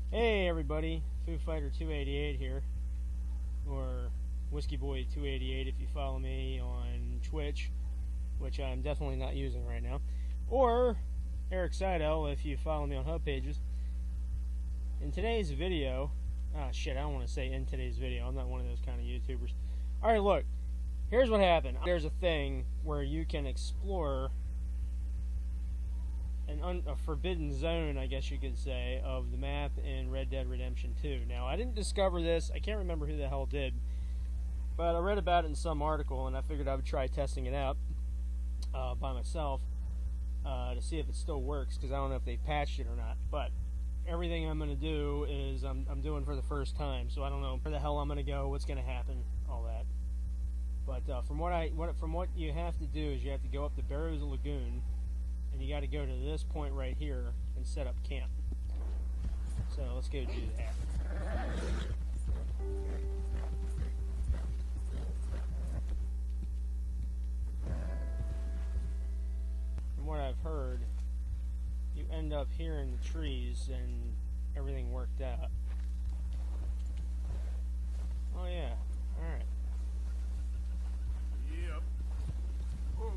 Hey everybody, Foo Fighter 288 here, or Whiskey Boy 288 if you follow me on Twitch, which I'm definitely not using right now, or Eric Seidel if you follow me on hub pages. In today's video, I don't want to say in today's video, I'm not one of those kind of YouTubers. Alright, look, here's what happened. There's a thing where you can explore a forbidden zone, I guess you could say, of the map in Red Dead Redemption 2. Now, I didn't discover this. I can't remember who the hell did. But I read about it in some article, and I figured I would try testing it out by myself to see if it still works, because I don't know if they patched it or not. But everything I'm going to do is I'm doing for the first time, so I don't know where the hell I'm going to go, what's going to happen, all that. But from what you have to do is you have to go up to Barrows Lagoon, and you got to go to this point right here and set up camp. So let's go do that. From what I've heard, you end up here in the trees and everything worked out. Oh yeah, alright. Yep. Oh.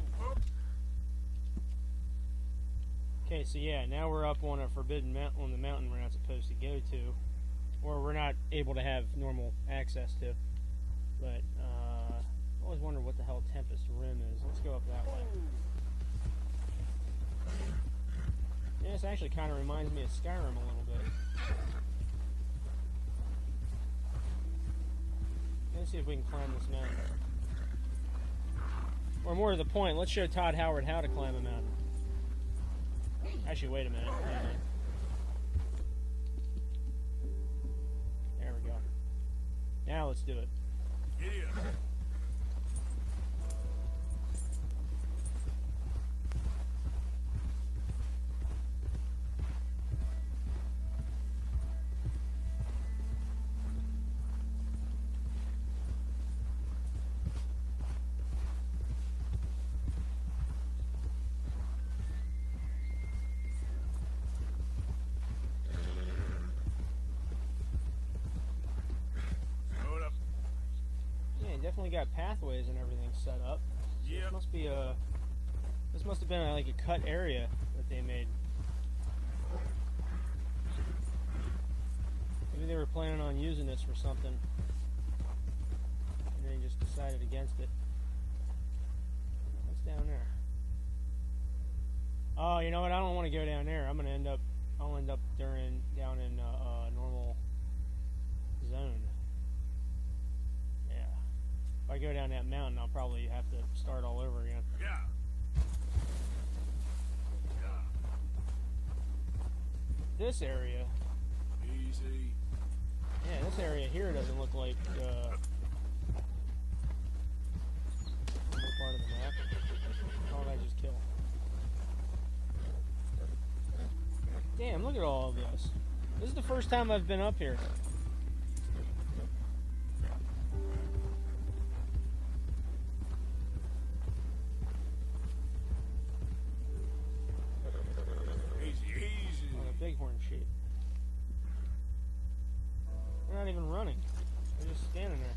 Okay, so yeah, now we're up on a forbidden mountain, on the mountain we're not supposed to go to, or we're not able to have normal access to. But I always wonder what the hell Tempest Rim is. Let's go up that way. Yeah, this actually kind of reminds me of Skyrim a little bit. Let's see if we can climb this mountain. Or more to the point, let's show Todd Howard how to climb a mountain. Actually, wait a minute. There we go. Now let's do it. Yeah. Definitely got pathways and everything set up. So Yep. This must have been like a cut area that they made. Maybe they were planning on using this for something, and they just decided against it. What's down there? Oh, you know what? I don't want to go down there. I'll end up down in normal zone. If I go down that mountain, I'll probably have to start all over again. Yeah. This area, Easy. yeah, this area here doesn't look like part of the map. How did I just kill? Damn, look at all of this. This is the first time I've been up here. Bighorn sheep. They're not even running. They're just standing there.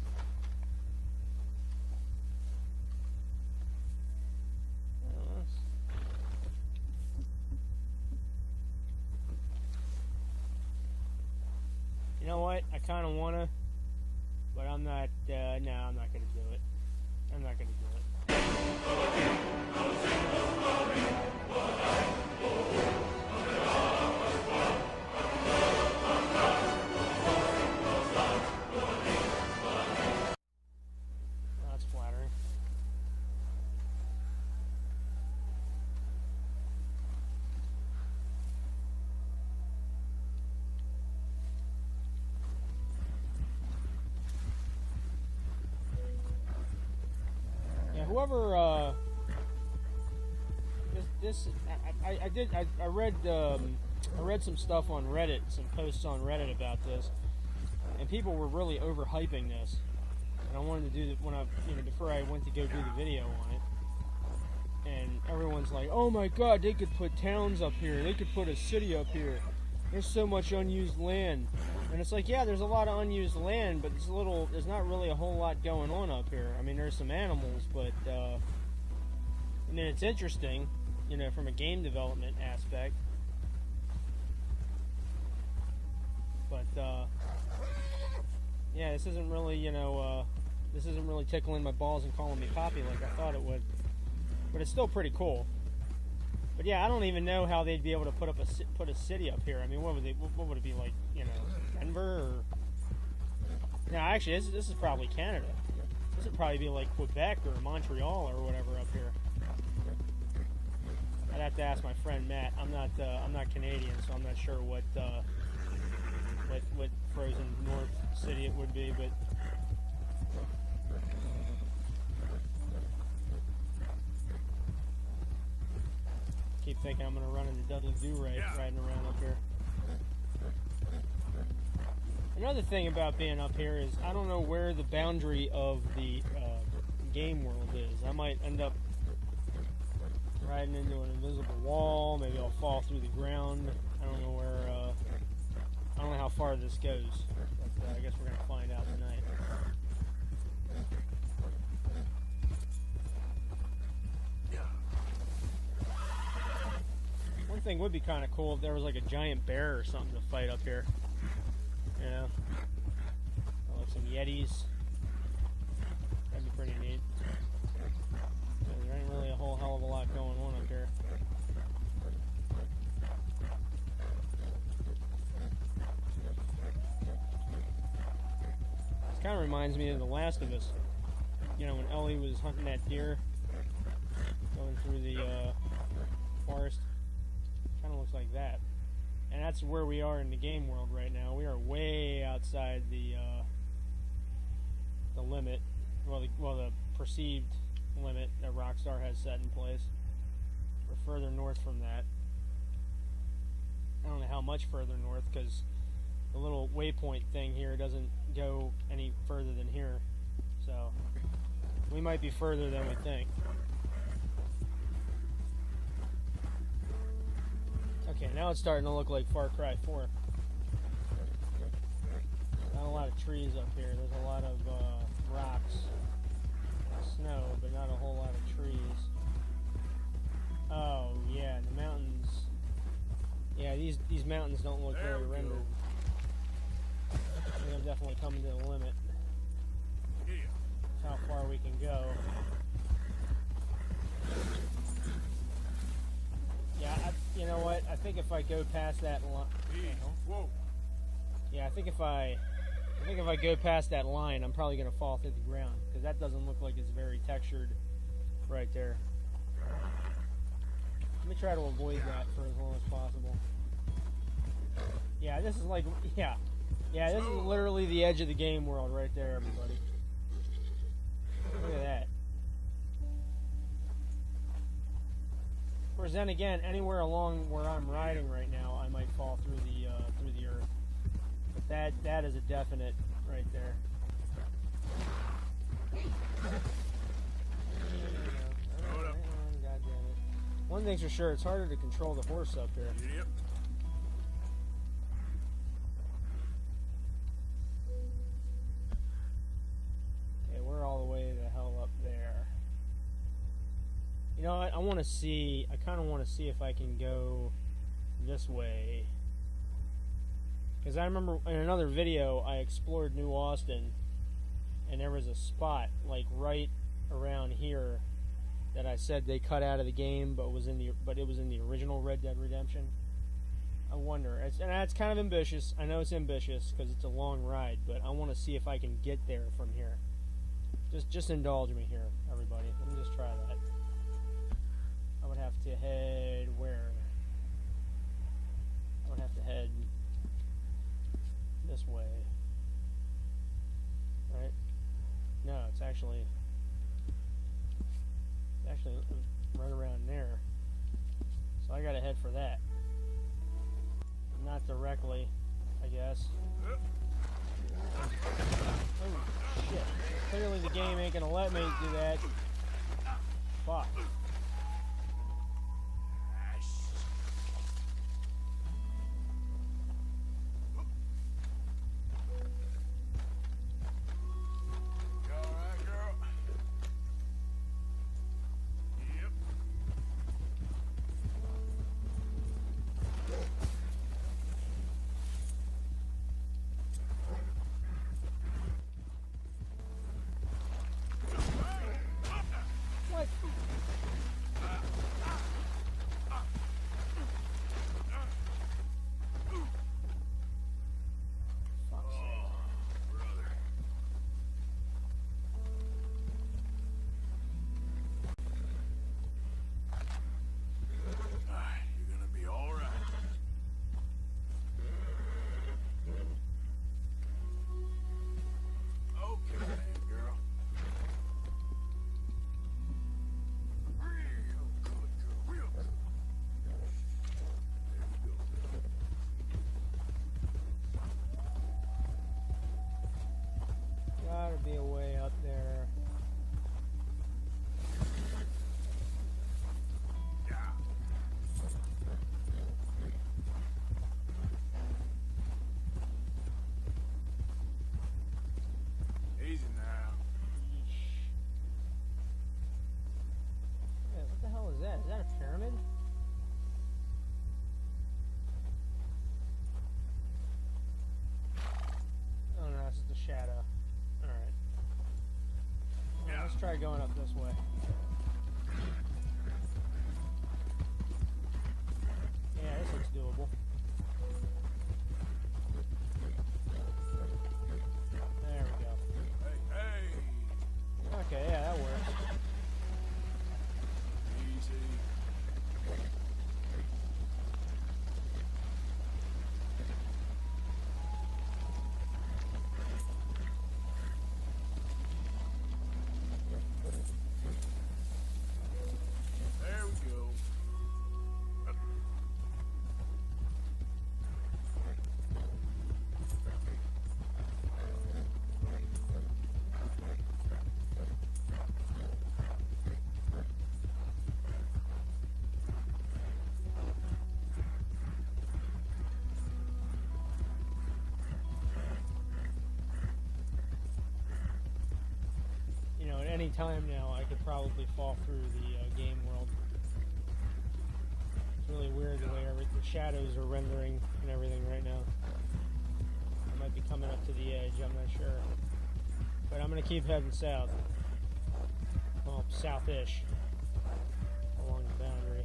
You know what? I kind of want to, but I'm not, no, I'm not going to do it. I'm not going to do it. That's flattering. Yeah, whoever, I read some stuff on Reddit, some posts on Reddit about this, and people were really overhyping this. And I wanted to do that when before I went to go do the video on it. And everyone's like, "Oh my God, they could put towns up here. They could put a city up here." there's so much unused land. And it's like, yeah, there's a lot of unused land, but there's not really a whole lot going on up here. I mean, there's some animals, but, I mean, it's interesting, you know, from a game development aspect. But, yeah, this isn't really, you know, this isn't really tickling my balls and calling me Poppy like I thought it would. But it's still pretty cool. But yeah, I don't even know how they'd be able to put a city up here. I mean, what would it be like? You know, Denver or? No, actually, this is probably Canada. This would probably be like Quebec or Montreal or whatever up here. I'd have to ask my friend Matt. I'm not Canadian, so I'm not sure what frozen north city it would be, but. Keep thinking I'm going to run into Dudley Do-Right riding around up here. Another thing about being up here is I don't know where the boundary of the game world is. I might end up riding into an invisible wall. Maybe I'll fall through the ground. I don't know where. I don't know how far this goes. But I guess we're going to find out tonight. One thing would be kind of cool if there was like a giant bear or something to fight up here. You know? Or like some Yetis. That'd be pretty neat. There ain't really a whole hell of a lot going on up here. This kind of reminds me of The Last of Us. You know, when Ellie was hunting that deer, going through the forest. Kind of looks like that, and that's where we are in the game world right now. We are way outside the limit, the perceived limit that Rockstar has set in place. We're further north from that. I don't know how much further north, because the little waypoint thing here doesn't go any further than here, so we might be further than we think. Okay, now it's starting to look like Far Cry 4. Not a lot of trees up here. There's a lot of rocks, snow, but not a whole lot of trees. Oh yeah, the mountains. Yeah, these mountains don't look very rendered. I think I'm definitely coming to the limit. That's how far we can go. Yeah, you know what? I think if I go past that line, yeah, I think if I go past that line, I'm probably gonna fall through the ground because that doesn't look like it's very textured right there. Let me try to avoid that for as long as possible. Yeah, this is like, yeah, this is literally the edge of the game world right there, everybody. Look at that. Of course, then again, anywhere along where I'm riding right now, I might fall through the earth. But that is a definite right there. God damn it. One thing's for sure, it's harder to control the horse up here. Yep. Okay, we're all the way the hell up there. You know what? I kind of want to see if I can go this way. Because I remember in another video, I explored New Austin, and there was a spot, like right around here, that I said they cut out of the game, but it was in the original Red Dead Redemption. I wonder, and that's kind of ambitious. I know it's ambitious because it's a long ride, but I want to see if I can get there from here. Just indulge me here, everybody. Let me just try that. I would have to head where? I would have to head this way. Right? No, it's actually right around there. So I gotta head for that. Not directly, I guess. Oh shit. Clearly the game ain't gonna let me do that. Fuck. be a way up there. Easy now. Yeesh. Yeah, what the hell is that? Is that a pyramid? Oh no, it's just a shadow. Alright. Well, let's try going up this way. Yeah, this looks doable. There we go. Hey, hey. Okay, yeah, that works. Easy. There we go. You know, at any time now, I could probably fall through the game world. It's really weird the way the shadows are rendering and everything right now. I might be coming up to the edge, I'm not sure. But I'm going to keep heading south. Well, south-ish. Along the boundary.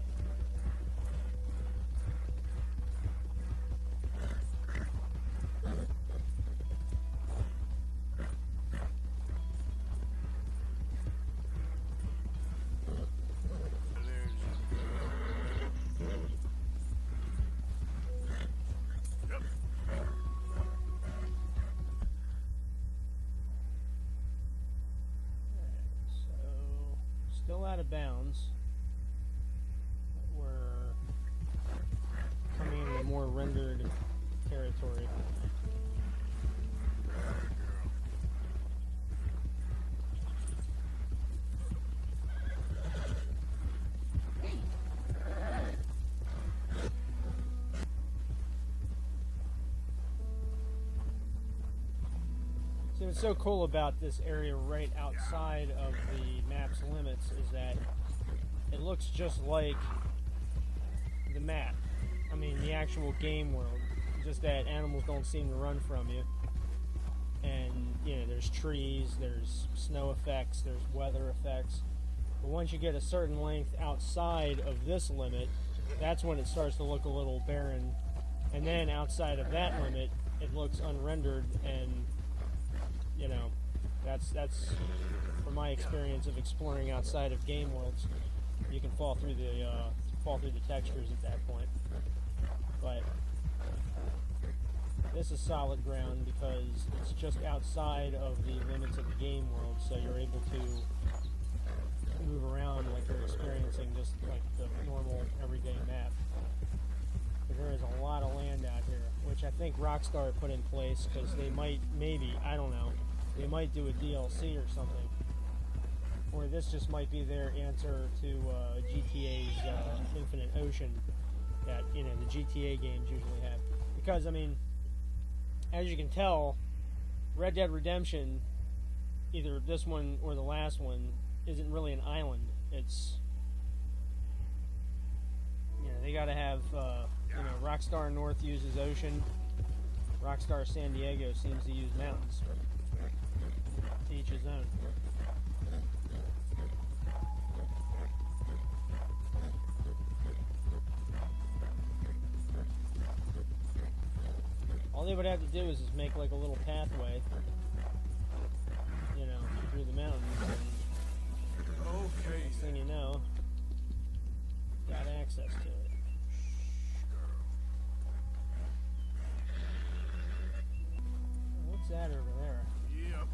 Still out of bounds. We're coming into more rendered territory. See, what's so cool about this area right outside of the map's limits is that it looks just like the map. I mean, the actual game world. Just that animals don't seem to run from you. And, you know, there's trees, there's snow effects, there's weather effects. But once you get a certain length outside of this limit, that's when it starts to look a little barren. And then outside of that limit, it looks unrendered, and you know, that's from my experience of exploring outside of game worlds. You can fall through the textures at that point. But this is solid ground because it's just outside of the limits of the game world, so you're able to move around like you're experiencing just like the normal everyday map. But there is a lot of land out here, which I think Rockstar put in place because they might, maybe, I don't know, they might do a DLC or something. Or this just might be their answer to GTA's Infinite Ocean that, you know, the GTA games usually have. Because, I mean, as you can tell, Red Dead Redemption, either this one or the last one, isn't really an island. It's, you know, they gotta have, you know, Rockstar North uses ocean. Rockstar San Diego seems to use mountains. To each his own. All they would have to do is just make like a little pathway, you know, through the mountains, and Okay. next thing you know, got access to it. What's that over there? Yep.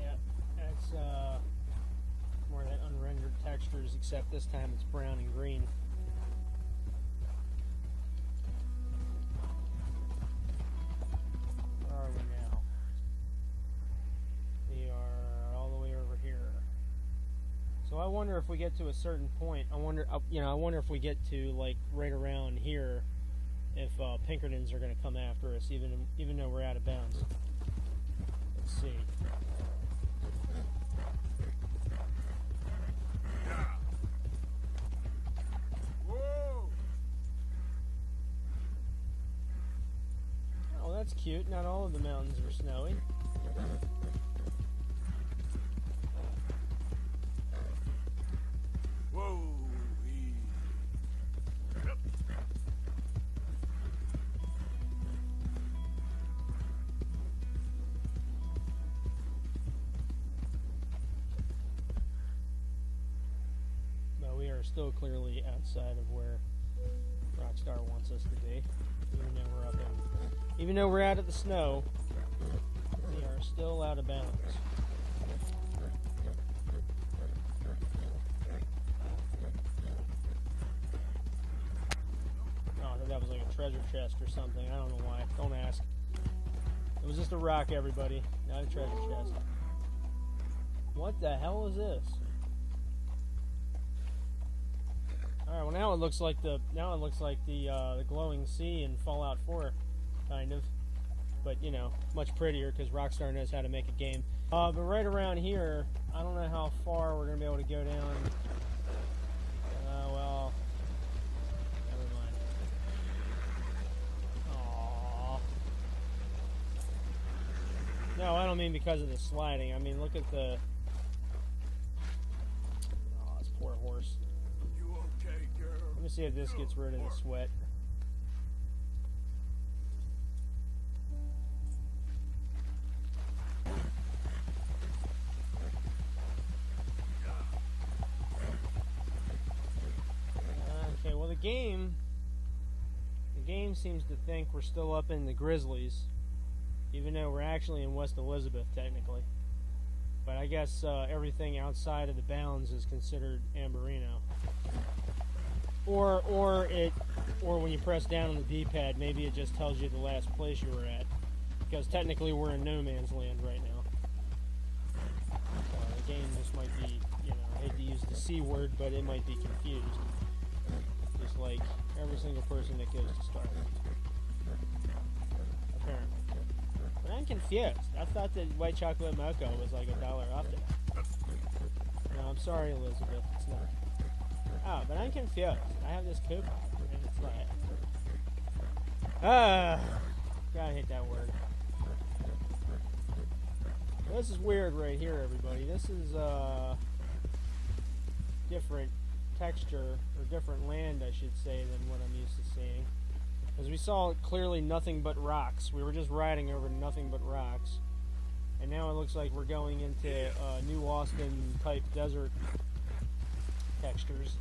Yeah, that's more of that unrendered textures, except this time it's brown and green. wonder if we get to a certain point. I wonder if we get to like right around here, if Pinkertons are going to come after us, even though we're out of bounds. Let's see. Whoa! Oh, that's cute. Not all of the mountains are snowy. Whoa! Yep. But we are still clearly outside of where Rockstar wants us to be. Even though we're out of the snow, we are still out of bounds. Oh, I thought that was like a treasure chest or something. I don't know why. Don't ask. It was just a rock, everybody, not a treasure chest. What the hell is this? All right. Well, now it looks like the glowing sea in Fallout 4, kind of. But you know, much prettier because Rockstar knows how to make a game. But right around here, I don't know how far we're gonna be able to go down. Well, never mind. Aww. No, I don't mean because of the sliding. I mean, look at the. Oh, this poor horse. You okay, girl? Let me see if this gets rid of the sweat. Okay, well the game seems to think we're still up in the Grizzlies, even though we're actually in West Elizabeth technically. But I guess everything outside of the bounds is considered Ambarino. Or when you press down on the D-pad, maybe it just tells you the last place you were at, because technically we're in no man's land right now. The game just might be, I hate to use the C word, but it might be confused. Just like every single person that goes to start. Apparently. But I'm confused. I thought that white chocolate mocha was like $1 off today. No, I'm sorry, Elizabeth. It's not. Oh, but I'm confused. I have this coupon, and it's like... God, I hate that word. This is weird right here, everybody. This is, different texture, or different land, I should say, than what I'm used to seeing. Because we saw clearly nothing but rocks. We were just riding over nothing but rocks. And now it looks like we're going into New Austin type desert textures.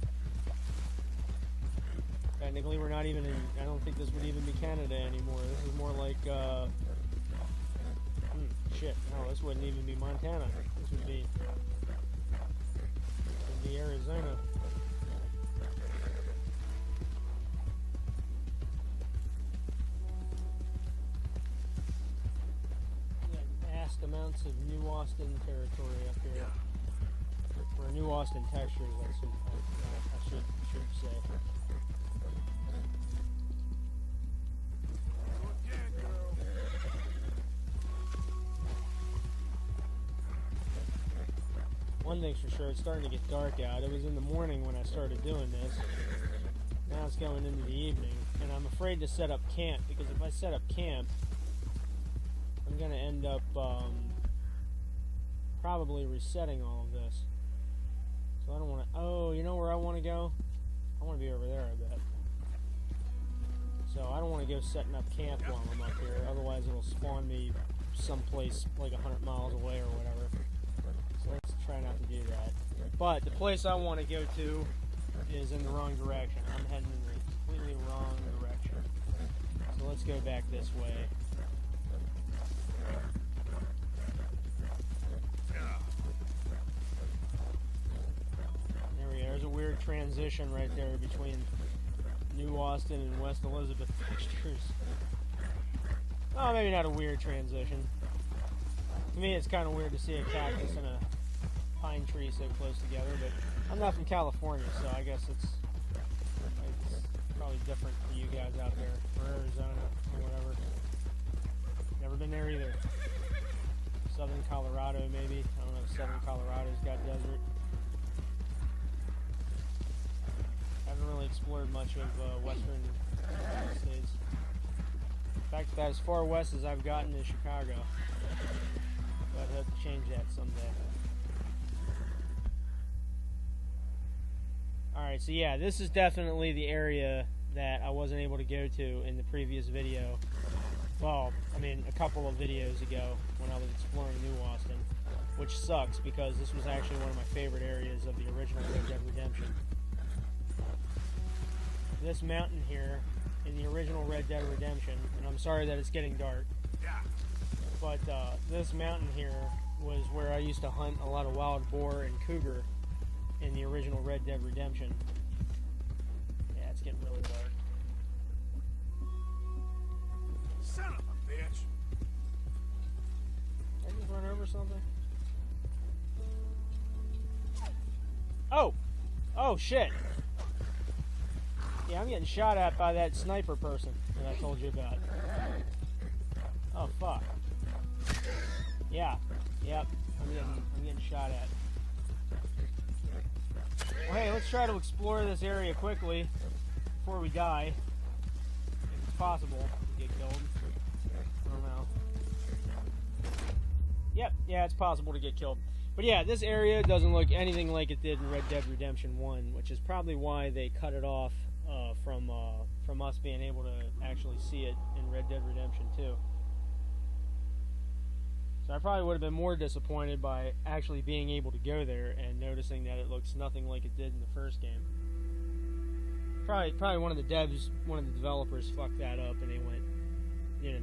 Technically we're not even in, I don't think this would even be Canada anymore. This is more like, shit, no, this wouldn't even be Montana. This would be Arizona. Vast amounts of New Austin territory up here. Or New Austin textures, I should say. One thing's for sure, it's starting to get dark out. It was in the morning when I started doing this. Now it's going into the evening. And I'm afraid to set up camp, because if I set up camp, I'm going to end up probably resetting all of this. So I don't want to... Oh, you know where I want to go? I want to be over there, I bet. So I don't want to go setting up camp while I'm up here. Otherwise it'll spawn me someplace like 100 miles away or whatever. So let's try not to do that. But the place I want to go to is in the wrong direction. I'm heading in the completely wrong direction. So let's go back this way. There we go. There's a weird transition right there between New Austin and West Elizabeth textures. Oh, maybe not a weird transition. To me, it's kind of weird to see a cactus in a pine trees so close together, but I'm not from California, so I guess it's probably different for you guys out there, or Arizona, or whatever. Never been there either. Southern Colorado, maybe. I don't know if Southern Colorado's got desert. Haven't really explored much of western United States. In fact, about as far west as I've gotten is Chicago. But I'd hope to change that someday. Alright, so yeah, this is definitely the area that I wasn't able to go to in the previous video. Well, I mean, a couple of videos ago when I was exploring New Austin, which sucks because this was actually one of my favorite areas of the original Red Dead Redemption. This mountain here in the original Red Dead Redemption, and I'm sorry that it's getting dark, but this mountain here was where I used to hunt a lot of wild boar and cougar in the original Red Dead Redemption. Yeah, it's getting really dark. Son of a bitch! Did I just run over something? Oh! Oh, shit! Yeah, I'm getting shot at by that sniper person that I told you about. Oh, fuck. Yeah. Yep. I'm getting shot at. Well, hey, let's try to explore this area quickly before we die. If it's possible to get killed. I don't know. Yep, yeah, it's possible to get killed. But yeah, this area doesn't look anything like it did in Red Dead Redemption 1, which is probably why they cut it off from us being able to actually see it in Red Dead Redemption 2. So I probably would have been more disappointed by actually being able to go there and noticing that it looks nothing like it did in the first game. Probably one of the developers fucked that up, and they went,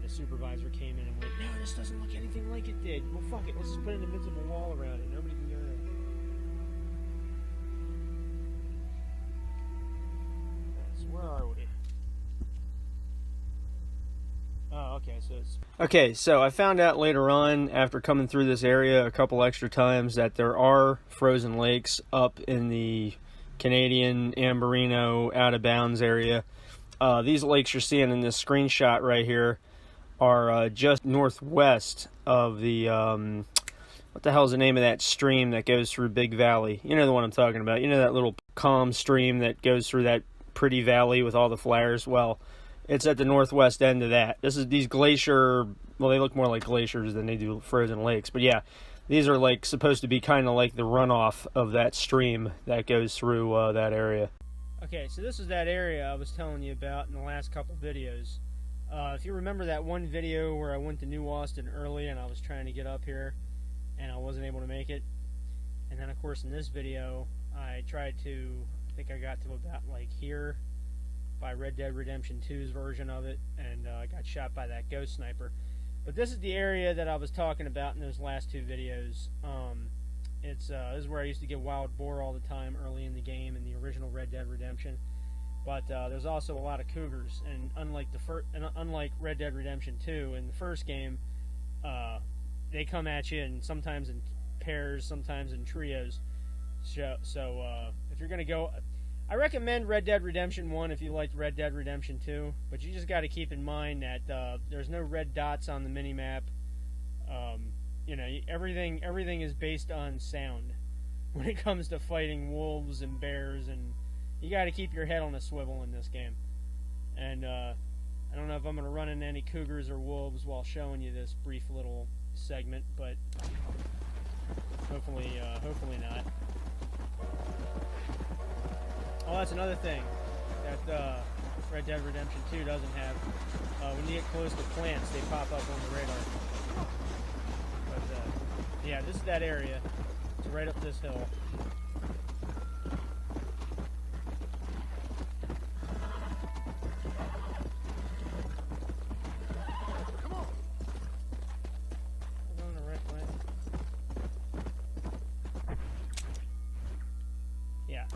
the supervisor came in and went, no, this doesn't look anything like it did. Well, fuck it, let's just put an invisible wall around it. Nobody can go there. So where are we? Oh, okay, so it's... Okay, so I found out later on, after coming through this area a couple extra times, that there are frozen lakes up in the Canadian Ambarino out-of-bounds area. These lakes you're seeing in this screenshot right here are just northwest of the... what the hell is the name of that stream that goes through Big Valley? You know the one I'm talking about. You know that little calm stream that goes through that pretty valley with all the flowers? Well... it's at the northwest end of that. These glacier, well, they look more like glaciers than they do frozen lakes. But yeah, these are like supposed to be kind of like the runoff of that stream that goes through that area. Okay, so this is that area I was telling you about in the last couple videos. If you remember that one video where I went to New Austin early and I was trying to get up here and I wasn't able to make it. And then of course in this video, I tried to, I think I got to about like here, by Red Dead Redemption 2's version of it, and I got shot by that ghost sniper. But this is the area that I was talking about in those last two videos. This is where I used to get wild boar all the time early in the game in the original Red Dead Redemption. But there's also a lot of cougars, and unlike Red Dead Redemption 2 in the first game, they come at you, and sometimes in pairs, sometimes in trios. So if you're gonna go. I recommend Red Dead Redemption 1 if you liked Red Dead Redemption 2, but you just got to keep in mind that there's no red dots on the minimap. Everything is based on sound when it comes to fighting wolves and bears, and you got to keep your head on a swivel in this game. And I don't know if I'm going to run into any cougars or wolves while showing you this brief little segment, but hopefully not. Oh, that's another thing that Red Dead Redemption 2 doesn't have. When you get close to plants, they pop up on the radar. But, yeah, this is that area. It's right up this hill. Come on! I'm going the right way. Yeah.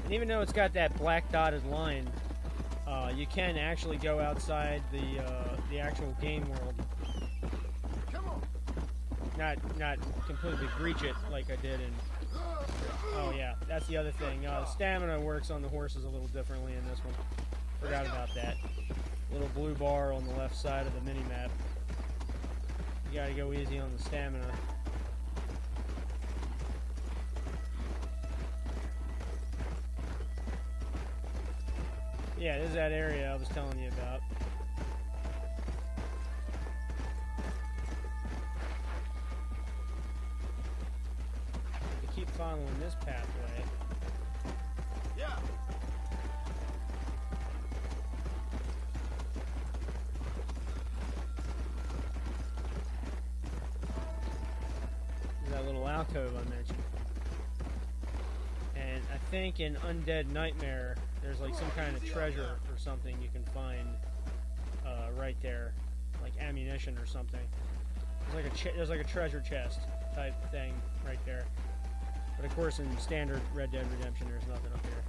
And even though it's got that black dotted line, you can actually go outside the actual game world not completely breach it like I did in. Oh yeah, that's the other thing. Stamina works on the horses a little differently in this one. Forgot about that. Little blue bar on the left side of the mini map. You gotta go easy on the stamina. Yeah, this is that area I was telling you about. I keep following this pathway. Yeah. That little alcove I mentioned. And I think in Undead Nightmare, there's like some kind of treasure or something you can find right there, like ammunition or something. There's like a treasure chest type thing right there. But of course, in standard Red Dead Redemption, there's nothing up here.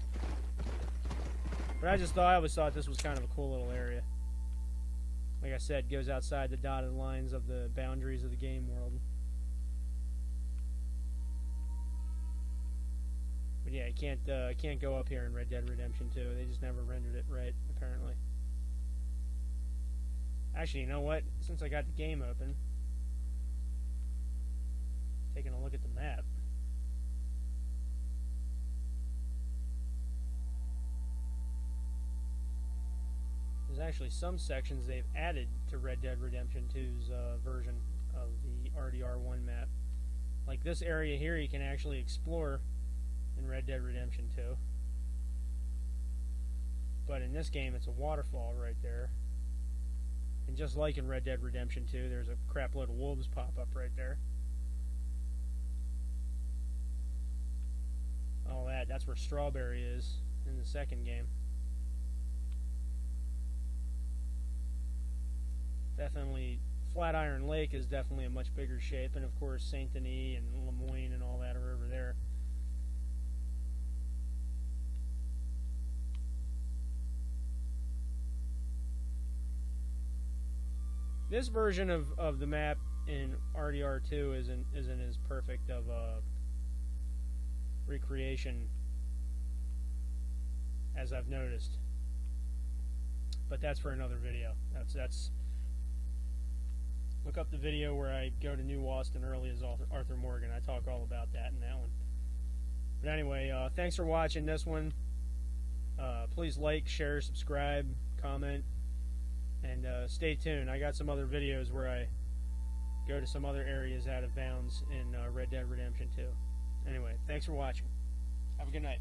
But I always thought this was kind of a cool little area. Like I said, goes outside the dotted lines of the boundaries of the game world. But yeah, you can't go up here in Red Dead Redemption 2. They just never rendered it right, apparently. Actually, you know what? Since I got the game open, taking a look at the map. There's actually some sections they've added to Red Dead Redemption 2's version of the RDR1 map. Like this area here you can actually explore in Red Dead Redemption 2. But in this game it's a waterfall right there. And just like in Red Dead Redemption 2, there's a crap load of wolves pop up right there. All that's where Strawberry is in the second game. Definitely, Flatiron Lake is definitely a much bigger shape, and of course Saint Denis and Lemoyne and all that are over there. This version of the map in RDR2 isn't as perfect of a recreation as I've noticed. But that's for another video. That's look up the video where I go to New Austin early as Arthur Morgan. I talk all about that in that one. But anyway, thanks for watching this one. Please like, share, subscribe, comment, and stay tuned. I got some other videos where I go to some other areas out of bounds in Red Dead Redemption 2. Anyway, thanks for watching. Have a good night.